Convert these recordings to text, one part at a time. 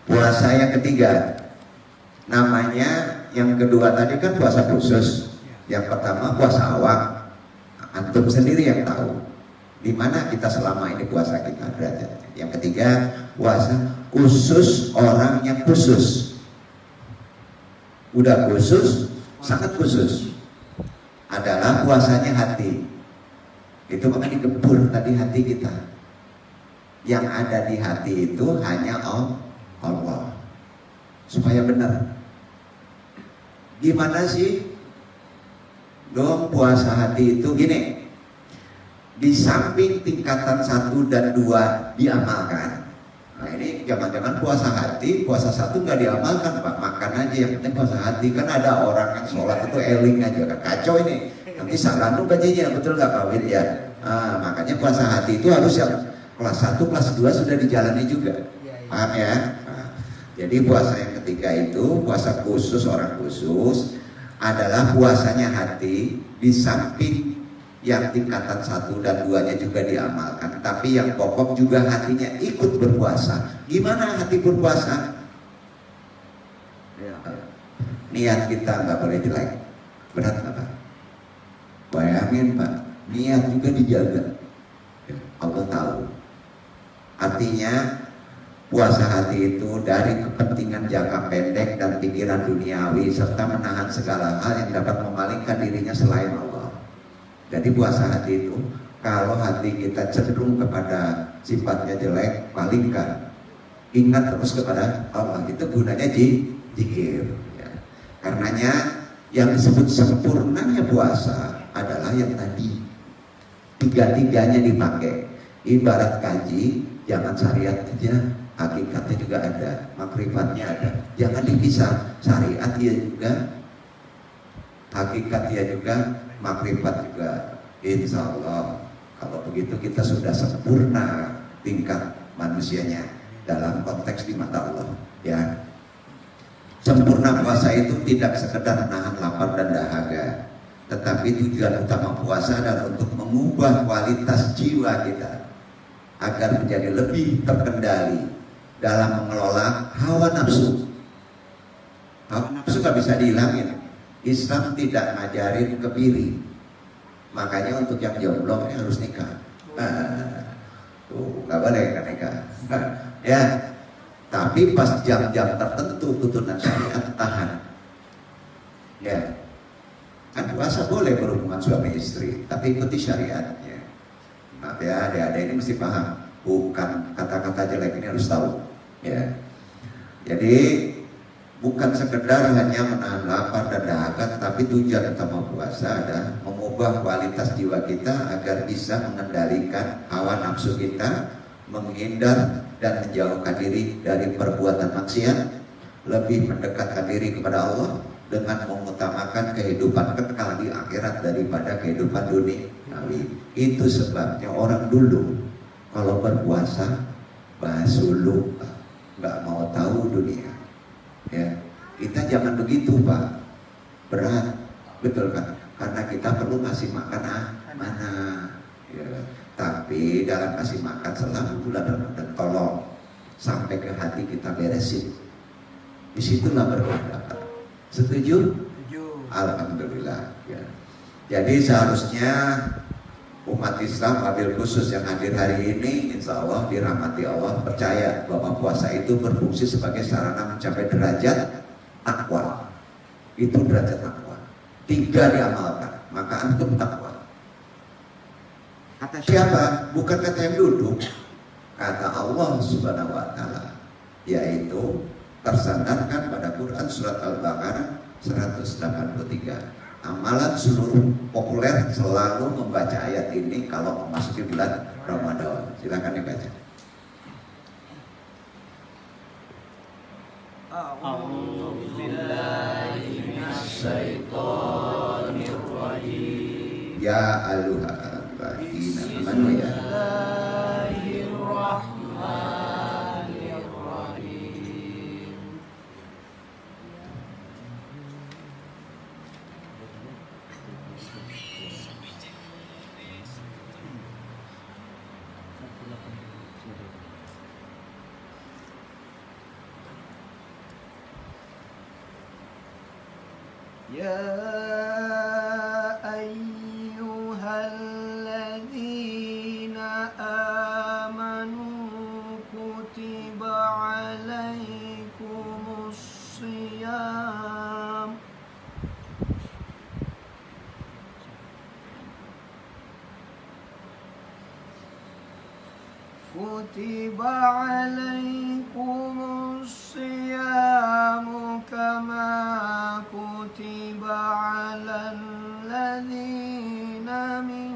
Puasa yang ketiga, namanya yang kedua tadi kan puasa khusus. Yang pertama puasa awam. Antum sendiri yang tahu di mana kita selama ini puasa kita berada. Yang ketiga, puasa khusus orang yang khusus. Udah khusus, sangat khusus. Adalah puasanya hati. Itu maka dikebur tadi hati kita. Yang ada di hati itu hanya Allah. Supaya benar. Gimana sih dong puasa hati itu? Gini, di samping tingkatan 1 dan 2 diamalkan. Nah ini jangan-jangan puasa hati, puasa 1 nggak diamalkan Pak, makan aja yang penting puasa hati. Kan ada orang yang sholat itu eling aja, kan kacau ini. Nanti salah tuh gajinya, betul nggak Pak Wid ya? Makanya puasa hati itu harus yang kelas 1, kelas 2 sudah dijalani juga. Paham ya? Jadi puasa yang ketiga itu puasa khusus orang khusus adalah puasanya hati, di samping yang tingkatan 1 dan 2-nya juga diamalkan, tapi yang pokok juga hatinya ikut berpuasa. Gimana hati berpuasa? Niat kita nggak boleh jelek. Berat nggak Pak? Bayangin Pak, niat juga dijaga. Allah tahu. Artinya puasa hati itu dari kepentingan jangka pendek dan pikiran duniawi serta menahan segala hal yang dapat memalingkan dirinya selain Allah. Jadi puasa hati itu kalau hati kita cenderung kepada sifatnya jelek, palingkan. Ingat terus kepada Allah. Itu gunanya zikir. Ya. Karenanya yang disebut sempurnanya puasa adalah yang tadi. Tiga-tiganya dipakai. Ibarat kaji, jangan syariat aja, hakikatnya juga ada, makrifatnya ada. Jangan dipisah, syariat dia juga, hakikat dia juga, makrifat juga. Insya Allah kalau begitu kita sudah sempurna tingkat manusianya dalam konteks di mata Allah. Ya, sempurna puasa itu tidak sekedar menahan lapar dan dahaga, tetapi tujuan utama puasa adalah untuk mengubah kualitas jiwa kita agar menjadi lebih terkendali dalam mengelola hawa nafsu. Hawa nafsu gak bisa dihilangin. Islam tidak ngajarin kebiri. Makanya untuk yang jomblo ini harus nikah. Tuh, gak boleh kan nikah. Ya, tapi pas jam-jam tertentu tuntunan syariat tahan. Ya, kan puasa boleh berhubungan suami istri, tapi ikuti syariatnya. Maaf ya, adik-adik ini mesti paham. Bukan kata-kata jelek ini harus tahu. Ya, jadi bukan sekedar hanya menahan lapar dan dahaga, tapi tujuan utama puasa adalah mengubah kualitas jiwa kita agar bisa mengendalikan hawa nafsu kita, menghindar dan menjauhkan diri dari perbuatan maksiat, lebih mendekatkan diri kepada Allah dengan mengutamakan kehidupan kekal di akhirat daripada kehidupan duniawi. Itu sebabnya orang dulu kalau berpuasa bahasuluh, nggak mau tahu dunia. Ya, kita jangan begitu Pak, berat, betul kan? Karena kita perlu kasih makan amanah. Ya. Tapi dalam kasih makan selalu bulan Ramadan, tolong sampai ke hati kita beresin. Disitulah berkah dapat. Setuju? Setuju. Alhamdulillah. Ya. Jadi seharusnya umat Islam wabil khusus yang hadir hari ini insya Allah dirahmati Allah, percaya bahwa puasa itu berfungsi sebagai sarana mencapai derajat takwa. Itu derajat takwa. 3 diamalkan, maka antum takwa. Kata siapa? Bukan kata yang duduk. Kata Allah Subhanahu wa taala, yaitu tersandarkan pada Quran surat Al-Baqarah 183. Amalan seluruh populer selalu membaca ayat ini kalau memasuki bulan Ramadan. Silakan dibaca. A'udzubillahiminasyaitonirrajim. Ya ayyuhalladzina amanu ya. يا أيها الذين آمنوا كتب عليكم الصيام كتب عليكم الصيام كما كتب على الذين من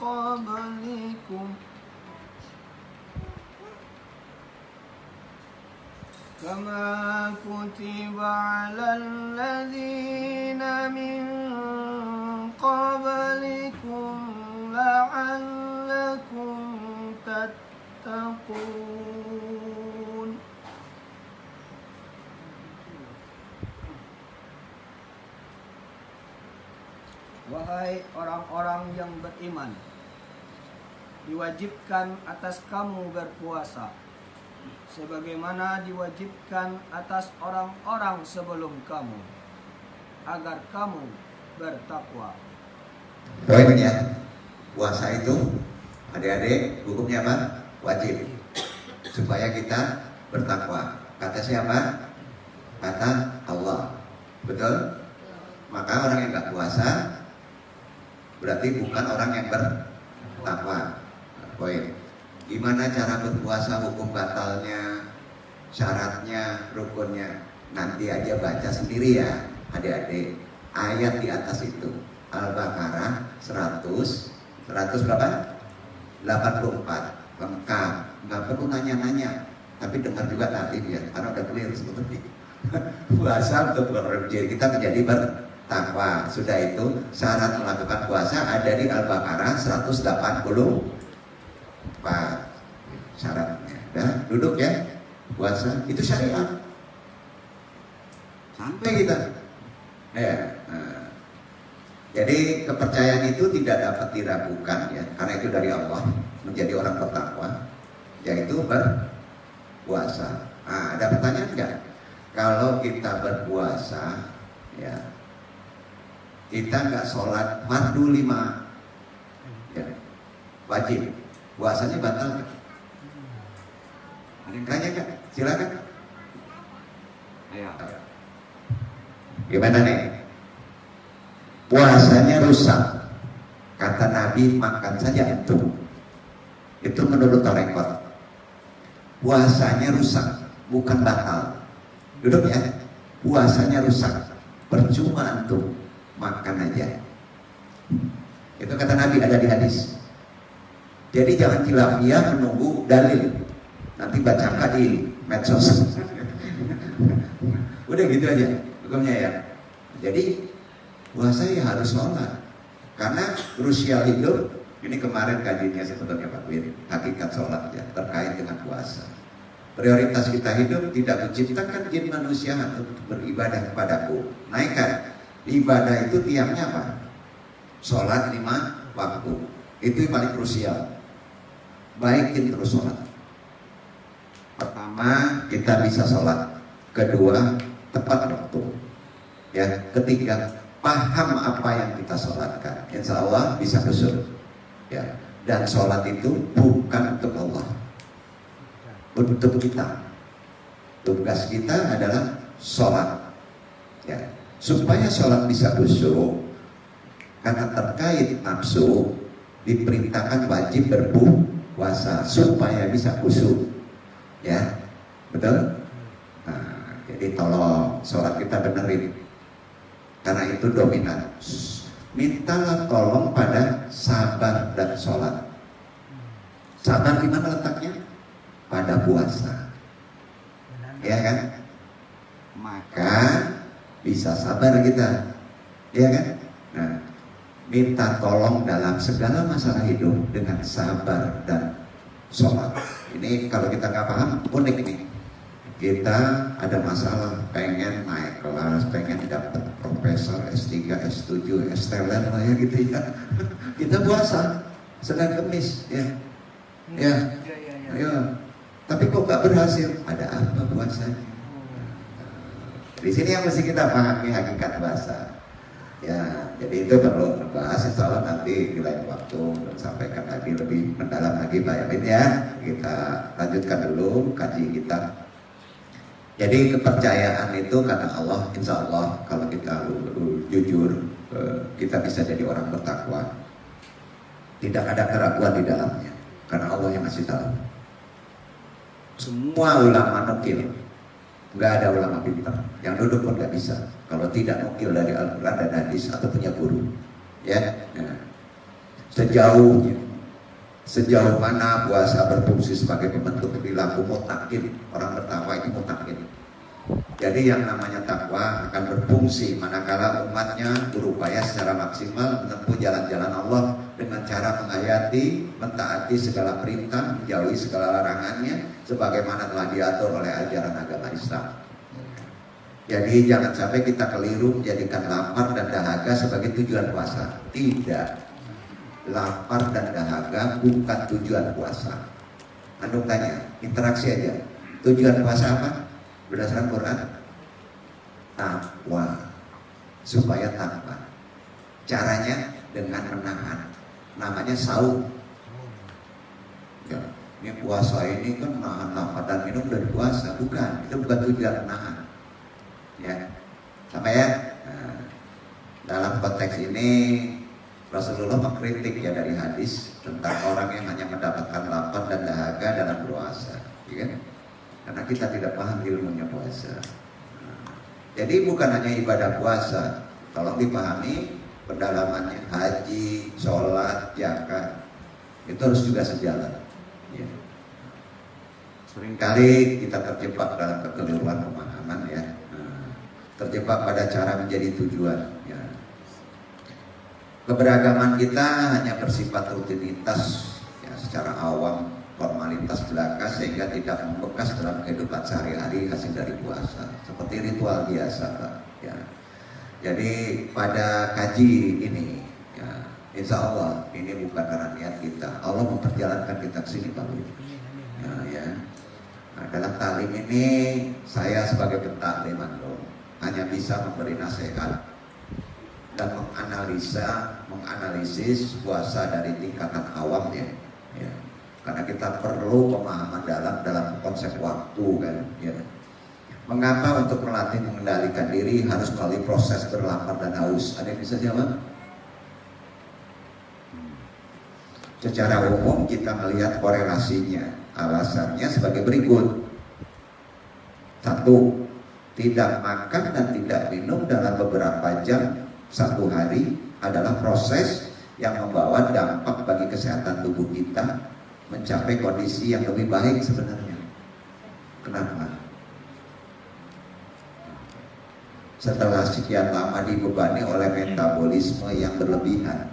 قبلكم كما كتب على الذين من قبلكم لعلكم تتقون. Wahai orang-orang yang beriman, diwajibkan atas kamu berpuasa sebagaimana diwajibkan atas orang-orang sebelum kamu, agar kamu bertakwa. Poin ya, puasa itu adik-adik hukumnya apa? Wajib, supaya kita bertakwa. Kata siapa? Kata Allah. Betul? Maka orang yang nggak puasa berarti bukan orang yang bertakwa. Poin. Gimana cara berpuasa, hukum batalnya, syaratnya, rukunnya, nanti aja baca sendiri ya adik-adik. Ayat di atas itu Al-Baqarah 100 berapa? 84 lengkap, nggak perlu nanya-nanya, tapi dengar juga tadi ya, karena udah clear sebetulnya. Puasa untuk berjaya kita menjadi bertakwa. Sudah itu syarat melakukan puasa ada di Al-Baqarah 184 syaratnya. Dah duduk ya, puasa itu syariat. Sampai kita jadi kepercayaan itu tidak dapat diragukan ya, karena itu dari Allah. Menjadi orang bertakwa yaitu berpuasa. Nah, ada pertanyaan enggak? Kalau kita berpuasa ya, kita nggak sholat fardu 5 ya, wajib, puasanya batal. Ada yang tanya kan? Silakan. Ayo. Gimana nih? Puasanya rusak. Kata Nabi, makan saja itu. Itu menurut Torekot. Puasanya rusak, bukan batal. Duduk ya. Puasanya rusak. Percuma antum makan aja. Itu kata Nabi, ada di hadis. Jadi jangan khilafiyah menunggu dalil. Nanti baca di medsos. Udah gitu aja hukumnya ya. Jadi puasa ya harus sholat, karena krusial hidup ini. Kemarin kajiannya sebetulnya Pak Win, hakikat sholat ya terkait dengan puasa. Prioritas kita hidup tidak menciptakan jin manusia untuk beribadah kepadaku. Naikkan ibadah itu tiangnya apa? Sholat 5 waktu. Itu yang paling krusial. Baikin terus sholat. Pertama, kita bisa sholat. Kedua, tepat waktu. Ya, ketiga, paham apa yang kita sholatkan. Insya Allah bisa khusyuk. Ya, dan sholat itu bukan untuk Allah, untuk kita. Tugas kita adalah sholat. Ya, supaya sholat bisa khusyuk, karena terkait nafsu, diperintahkan wajib berpuasa supaya bisa khusyuk. Ya, betul? Nah, jadi tolong sholat kita benerin, karena itu dominan. Mintalah tolong pada sabar dan sholat. Sabar di mana letaknya? Pada puasa, ya kan? Maka bisa sabar kita, ya kan? Nah, minta tolong dalam segala masalah hidup dengan sabar dan sholat. Ini kalau kita nggak paham, unik nih. Kita ada masalah, pengen naik kelas, pengen dapat profesor, S3, S7, S-teler lah ya gitu ya. Kita puasa, Senin Kemis, ya. Ya. Tapi kok nggak berhasil? Ada apa puasanya? Di sini yang mesti kita pahami hakikat puasa. Ya, jadi itu perlu dibahas insya Allah nanti di lain waktu dan sampaikan lagi lebih mendalam lagi Pak Yamin ya. Kita lanjutkan dulu kaji kita. Jadi kepercayaan itu karena Allah, insya Allah kalau kita jujur kita bisa jadi orang bertakwa. Tidak ada keraguan di dalamnya karena Allah yang masih tahu. Semua ulama nukil, nggak ada ulama pintar yang duduk pun nggak bisa kalau tidak nukil dari Al-Quran dan hadis atau punya guru. Ya, nah, sejauh mana puasa berfungsi sebagai pembentuk perilaku mutakin, orang bertakwa itu mutakin. Jadi yang namanya takwa akan berfungsi manakala umatnya berupaya secara maksimal menempuh jalan-jalan Allah dengan cara menghayati, mentaati segala perintah, menjauhi segala larangannya sebagaimana telah diatur oleh ajaran agama Islam. Jadi jangan sampai kita keliru menjadikan lapar dan dahaga sebagai tujuan puasa. Tidak. Lapar dan dahaga bukan tujuan puasa. Anu tanya, interaksi aja. Tujuan puasa apa? Berdasarkan Quran, takwa, supaya takwa. Caranya dengan menahan, namanya saum. Ya, ini puasa ini kan nahan lapar dan minum dari puasa, bukan. Itu bukan tujuan menahan. Ya, sama ya. Nah, dalam konteks ini Rasulullah mengkritik ya dari hadis tentang orang yang hanya mendapatkan lapar dan dahaga dalam berpuasa, ya kan? Karena kita tidak paham ilmunya puasa. Jadi bukan hanya ibadah puasa, kalau dipahami pendalamannya haji, sholat, zakat, itu harus juga sejalan. Ya. Seringkali kita terjebak dalam kekeliruan pemahaman ya, terjebak pada cara menjadi tujuan. Ya. Keberagaman kita hanya bersifat rutinitas, ya, secara awam. Formalitas belaka sehingga tidak membekas dalam kehidupan sehari-hari hasil dari puasa seperti ritual biasa Pak ya. Jadi pada kaji ini ya, insya Allah ini bukan karena niat kita, Allah memperjalankan kita ke sini Pak ya. Nah, dalam talim ini saya sebagai pentaklim hanya bisa memberi nasihat dan menganalisis puasa dari tingkatan awam ya. Karena kita perlu pemahaman dalam konsep waktu kan ya. Mengapa untuk melatih mengendalikan diri harus melalui proses berlapar dan haus? Ada yang bisa jawab? Secara umum kita melihat korelasinya, alasannya sebagai berikut. 1. Tidak makan dan tidak minum dalam beberapa jam satu hari adalah proses yang membawa dampak bagi kesehatan tubuh kita mencapai kondisi yang lebih baik sebenarnya. Kenapa? Setelah sekian lama dibebani oleh metabolisme yang berlebihan.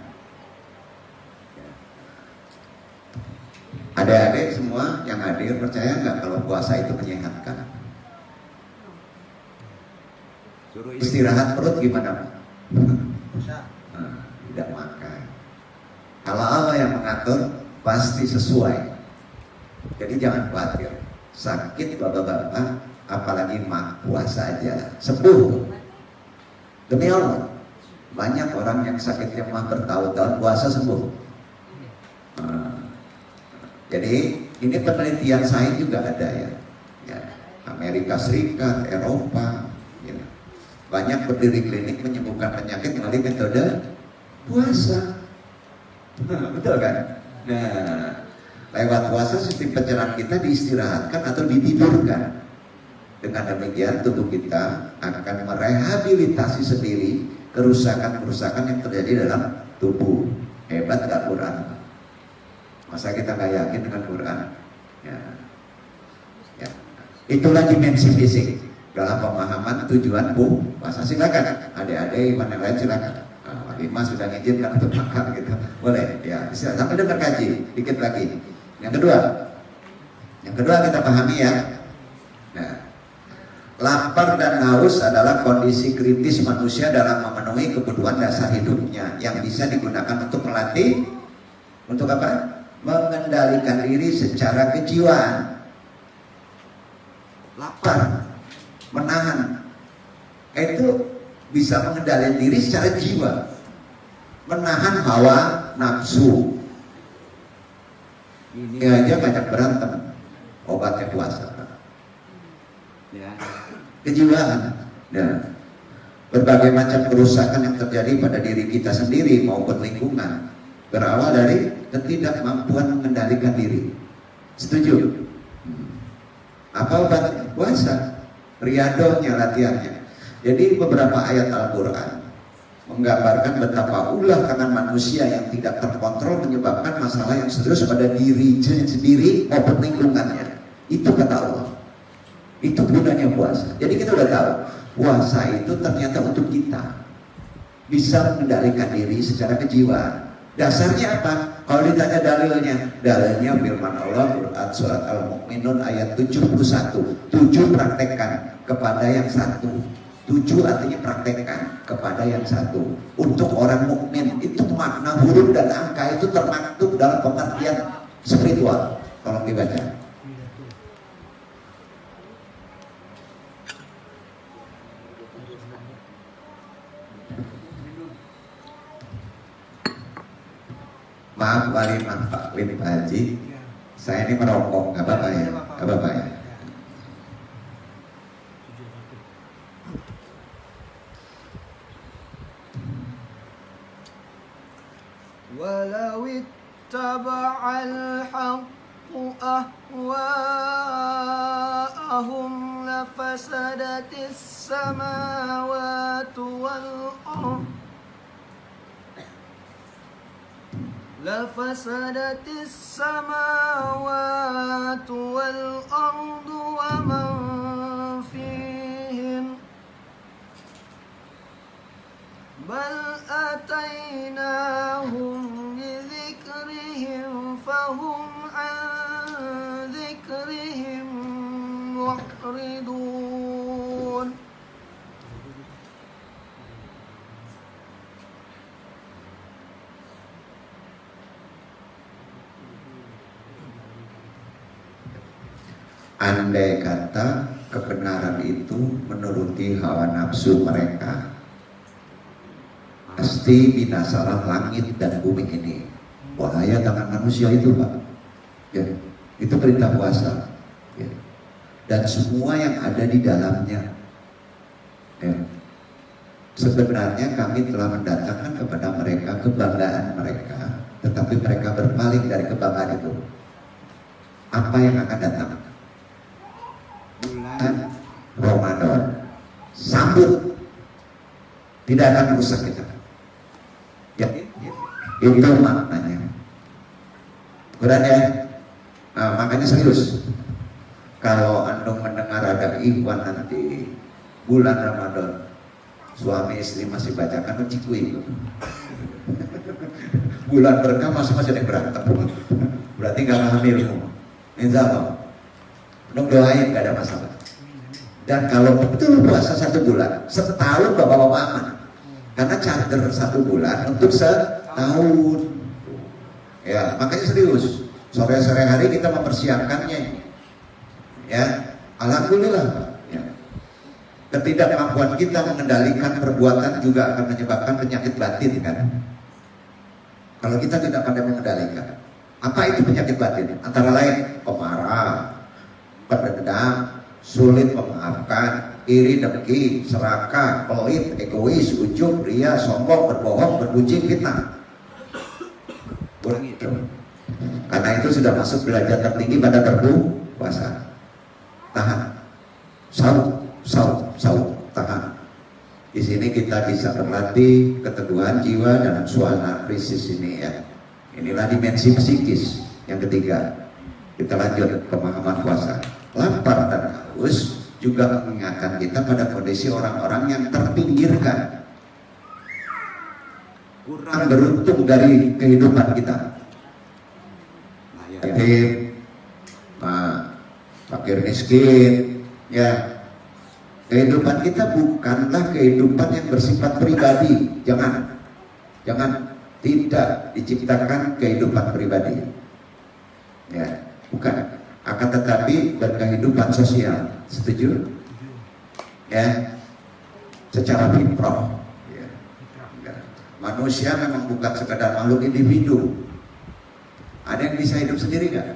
Adik-adik semua yang hadir percaya nggak kalau puasa itu menyehatkan? Istirahat perut gimana? Tidak makan. Kalau Allah yang mengatur pasti sesuai. Jadi jangan khawatir. Sakit bapak-bapak, apalagi puasa aja sembuh. Demi Allah, banyak orang yang sakitnya bertahun-tahun puasa sembuh. Jadi ini penelitian sains juga ada ya. Amerika Serikat, Eropa, ya. Banyak berdiri klinik menyembuhkan penyakit melalui metode puasa. Betul kan? Nah, lewat puasa sistem pencernaan kita diistirahatkan atau ditidurkan. Dengan demikian tubuh kita akan merehabilitasi sendiri kerusakan-kerusakan yang terjadi dalam tubuh. Hebat gak Quran? Masa kita gak yakin dengan Quran? Ya. Itulah dimensi fisik dalam pemahaman tujuan puasa. Silakan adik-adik iman yang lain silakan. Lima sudah ngizinkan untuk makan gitu, boleh ya. Sampai dengar kaji dikit lagi. Yang kedua kita pahami ya. Nah, lapar dan haus adalah kondisi kritis manusia dalam memenuhi kebutuhan dasar hidupnya yang bisa digunakan untuk melatih, untuk apa? Mengendalikan diri secara kejiwaan. Lapar, menahan, itu bisa mengendalikan diri secara jiwa, menahan hawa nafsu. Ini aja banyak berantem, obatnya puasa. Ya. Kejiwaan. Ya. Berbagai macam kerusakan yang terjadi pada diri kita sendiri maupun lingkungan berawal dari ketidakmampuan mengendalikan diri. Setuju? Apa obat puasa? Riadohnya, latihannya. Jadi beberapa ayat Al-Quran menggambarkan betapa ulah tangan manusia yang tidak terkontrol menyebabkan masalah yang serius pada diri sendiri maupun lingkungannya. Itu kata Allah. Itu gunanya puasa. Jadi kita udah tahu puasa itu ternyata untuk kita bisa mengendalikan diri secara kejiwaan. Dasarnya apa? Kalau ditanya dalilnya firman Allah Quran surat Al-Mu'minun ayat 71. 7 praktekkan kepada yang satu. 7 artinya praktekkan kepada yang satu. Untuk orang mukmin itu makna huruf dan angka itu termaktub dalam pengertian spiritual. Tolong dibaca. Maaf Pak Win Pak Haji, saya ini merokok, nggak apa-apa ya, nggak apa-apa ya. Walau ittaba'al haqqu ahwa'ahum lafasadatis samawati wal ardh لفسدت السماوات والأرض ومن فيهن بل أتيناهم بذكرهم فهم عن ذكرهم معرضون. Andai kata kebenaran itu menuruti hawa nafsu mereka, pasti binasalah langit dan bumi ini. Bahaya tangan manusia itu, Pak. Ya, itu perintah puasa. Ya. Dan semua yang ada di dalamnya. Ya. Sebenarnya kami telah mendatangkan kepada mereka kebanggaan mereka, tetapi mereka berpaling dari kebanggaan itu. Apa yang akan datang? Bulan Ramadan, sambut, tidak akan rusak kita. Ya, itu maknanya. Berat ya? Nah, makanya serius. Kalau andong mendengar ada ikhwan nanti bulan Ramadan, suami istri masih bacakan cikui itu. Bulan berkah masih ada yang berantem. Berarti gak paham ilmu. Insya Allah. Dong doain, gak ada masalah. Dan kalau betul puasa 1 bulan, setahun bapak-bapak aman. Karena charter 1 bulan untuk setahun. Ya, makanya serius. Sore-sore hari kita mempersiapkannya. Ya, alhamdulillah. Ya. Ketidakmampuan kita mengendalikan perbuatan juga akan menyebabkan penyakit batin kan. Kalau kita tidak pandai mengendalikan, apa itu penyakit batin? Antara lain pemarah, pendendam, sulit memaafkan, iri dengki, serakah, pelit, egois, ujub, ria, sombong, berbohong, berbuncing, fitnah. Kurang itu. Karena itu sudah masuk derajat tertinggi pada berpuasa. Tahan, saum, tahan. Di sini kita bisa berlatih keteguhan jiwa dalam suasana krisis ini ya. Inilah dimensi psikis yang ketiga. Kita lanjut pemahaman puasa. Lapar dan haus juga mengingatkan kita pada kondisi orang-orang yang terpinggirkan, kurang beruntung dari kehidupan kita. Yatim, fakir miskin, ya. Kehidupan kita bukanlah kehidupan yang bersifat pribadi. Jangan tidak diciptakan kehidupan pribadi. Ya, bukan. Akan tetapi berkehidupan sosial. Setuju? Ya. secara fitrah. Ya. Manusia memang bukan sekadar makhluk individu. Ada yang bisa hidup sendiri nggak?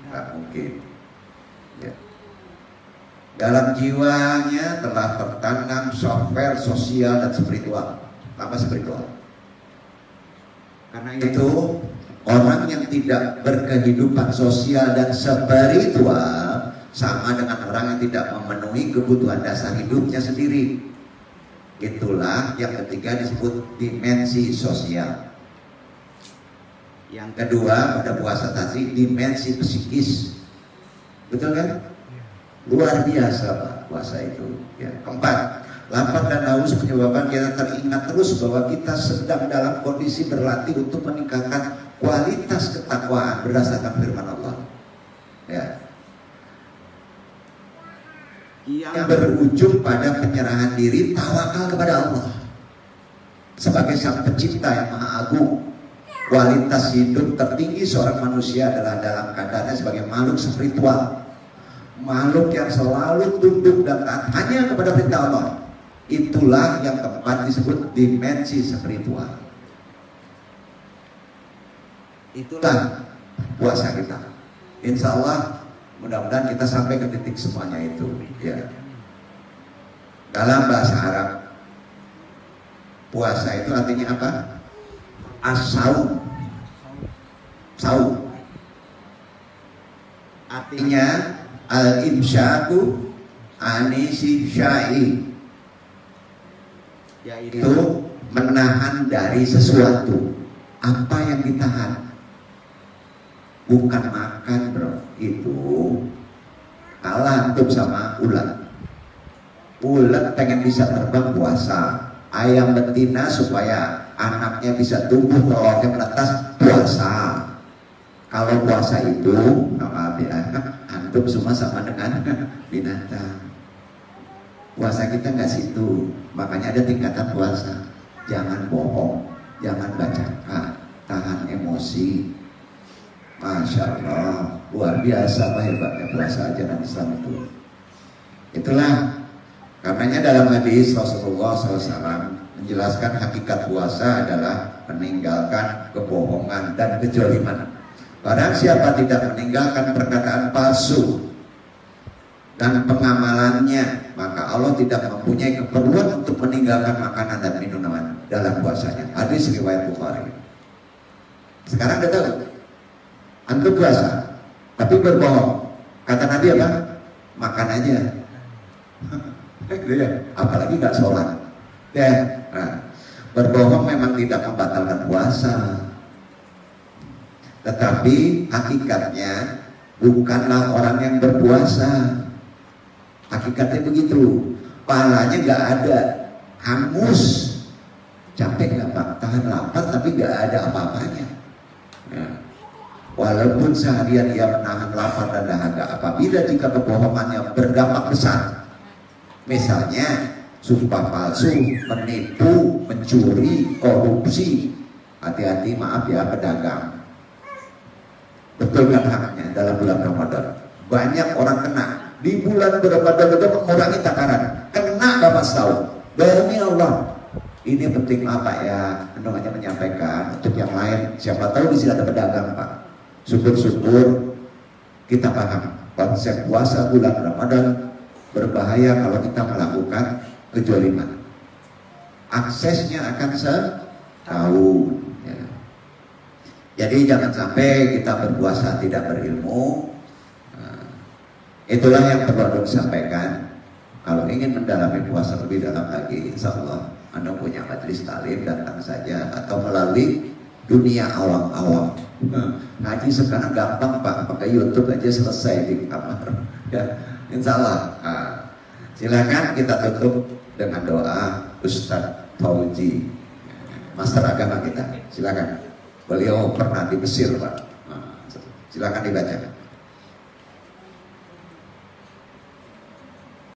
Nggak mungkin. Ya. Dalam jiwanya telah tertanam software sosial dan spiritual. Apa spiritual? Karena itu orang yang tidak berkehidupan sosial dan spiritual sama dengan orang yang tidak memenuhi kebutuhan dasar hidupnya sendiri. Itulah yang ketiga disebut dimensi sosial. Yang kedua pada puasa tadi dimensi psikis. Betul kan? Luar biasa Pak puasa itu. Ya. Keempat, lapar dan haus menyebabkan kita teringat terus bahwa kita sedang dalam kondisi berlatih untuk meningkatkan kualitas ketakwaan berdasarkan firman Allah. Ya. Yang berujung pada penyerahan diri, tawakal kepada Allah sebagai sang pencipta yang maha agung. Kualitas hidup tertinggi seorang manusia adalah dalam keadaannya sebagai makhluk spiritual, makhluk yang selalu tunduk dan taat hanya kepada perintah Allah. Itulah yang keempat disebut dimensi spiritual. Itulah puasa kita. Insya Allah mudah-mudahan kita sampai ke titik semuanya itu. Ya. Dalam bahasa Arab, puasa itu artinya apa? As-saum. Saum. Artinya al-imsyaku anisi syai, yaitu menahan dari sesuatu. Apa yang ditahan? Bukan makan bro, itu kalah antum sama ulat. Ulat pengen bisa terbang puasa, ayam betina supaya anaknya bisa tumbuh telurnya menetas puasa. Kalau puasa itu, maaf ya, antum semua sama dengan binatang. Puasa kita nggak situ, makanya ada tingkatan puasa. Jangan bohong, jangan baca, tahan emosi. Masya Allah, luar biasa apa hebatnya puasa ajaran Islam itu. Itulah karenanya dalam hadis Rasulullah SAW menjelaskan hakikat puasa adalah meninggalkan kebohongan dan kezaliman. Barang siapa tidak meninggalkan perkataan palsu dan pengamalannya, maka Allah tidak mempunyai keperluan untuk meninggalkan makanan dan minuman dalam puasanya. Hadis riwayat Bukhari. Sekarang kita tahu, antum puasa tapi berbohong. Kata Nabi apa? Makan aja. Apalagi nggak sholat. Ya. Nah, berbohong memang tidak membatalkan puasa, tetapi hakikatnya bukanlah orang yang berpuasa. Hakikatnya begitu, pahalanya nggak ada, hangus, capek nggak Pak? Tahan lapar tapi nggak ada apa-apanya. Ya. Walaupun seharian dia menahan lapar dan dahaga, apabila jika kebohongannya berdampak besar, misalnya sumpah palsu, menipu, mencuri, korupsi, hati-hati, maaf ya pedagang. Betul kan haknya dalam bulan Ramadan? Banyak orang kena. Di bulan Ramadan itu mengurangi takaran. Kena Bapak setahun. Demi Allah. Ini penting apa ya? Anda hanya menyampaikan untuk yang lain. Siapa tahu di sini ada pedagang Pak. Syukur-syukur kita paham konsep puasa bulan Ramadan berbahaya kalau kita melakukan kezaliman. Aksesnya akan setahun. Ya. Jadi jangan sampai kita berpuasa tidak berilmu. Nah, itulah yang perlu disampaikan. Kalau ingin mendalami puasa lebih dalam lagi, insya Allah Anda punya majelis talim, datang saja atau melalui dunia awam-awam. Ngaji sekarang gampang Pak, pakai YouTube aja selesai di kamar. Ya, insya Allah. Nah, silakan kita tutup dengan doa Ustadz Fauzi, master agama kita. Silakan. Beliau pernah di Mesir Pak. Nah, silakan dibaca.